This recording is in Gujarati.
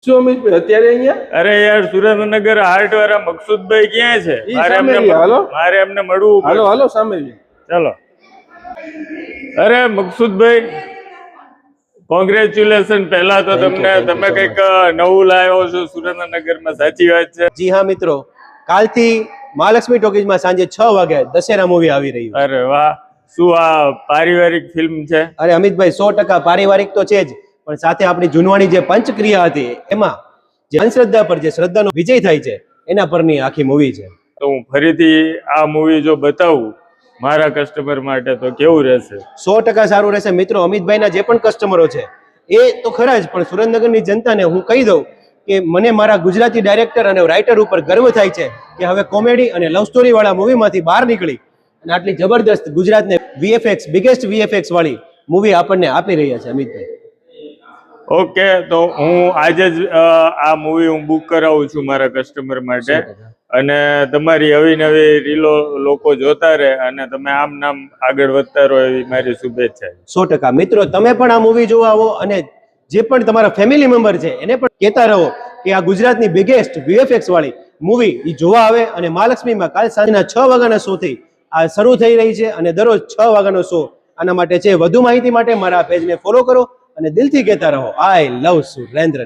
શું અમિતભાઈ અત્યારે અહીંયા? અરે યાર સુરેન્દ્રનગર હાર્ટ વાળા મકસુદભાઈ ક્યાં છે? ઈ સામે રહ્યા, હાલો. મારે એમને મળવું પડે. હાલો હાલો સામે રહ્યા. ચલો. અરે મકસુદભાઈ, કોંગ્રેચ્યુલેશન પહેલા તો તમને. તમે કઈક નવું લાવ્યો છો સુરેન્દ્રનગરમાં, સાચી વાત છે? જી હા મિત્રો, કાલથી મહાલક્ષ્મી ટોકીઝમાં સાંજે 6 વાગે દશેરા મૂવી આવી રહ્યું છે. અરે વાહ, શું આ પારિવારિક ફિલ્મ છે? અરે અમિતભાઈ 100% પારિવારિક તો છે જ, પણ સાથે આપણી જૂનવાણી જે પંચક્રિયા હતી એમાં જે અંધશ્રદ્ધા પર જે શ્રદ્ધાનો વિજય થાય છે એના પરની આખી મૂવી છે. તો હું ફરીથી આ મૂવી જો બતાવું મારા કસ્ટમર માટે તો કેવું રહેશે? 100% સારું રહેશે મિત્રો. અમિતભાઈના જે પણ કસ્ટમરો છે એ તો ખરા જ, પણ સુરેન્દ્રનગરની જનતાને હું કહી દઉં કે મને મારા ગુજરાતી ડાયરેક્ટર અને રાઇટર ઉપર ગર્વ થાય છે કે હવે કોમેડી અને લવ સ્ટોરી વાળા મૂવીમાંથી બહાર નીકળી અને આટલી જબરદસ્ત ગુજરાતને વીએફએક્સ બિગેસ્ટ વીએફએક્સ વાળી મૂવી આપણને આપી રહ્યા છે અમિતભાઈ. ઓકે, તો હું આજે જ આ મૂવી હું બુક કરાવું છું મારા કસ્ટમર માટે, અને તમારી નવી નવી રીલો લોકો જોતા રહે અને તમે આમ નામ આગળ વધતા રહો એવી મારી શુભેચ્છા. 100% મિત્રો, તમે પણ આ મૂવી જોવા આવો અને જે પણ તમારા ફેમિલી મેમ્બર છે એને પણ કહેતા રહો કે આ ગુજરાતની બિગેસ્ટ વીએફએક્સ વાળી મૂવી એ જોવા આવે. અને મહાલક્ષ્મીમાં કાલ સાંજના 6 વાગ્યાના શો થી આ શરૂ થઈ રહી છે અને દરરોજ 6 વાગ્યાનો શો આના માટે છે. વધુ માહિતી માટે મારા પેજને ફોલો કરો અને દિલથી કહેતા રહો આઈ લવ સુરેન્દ્ર.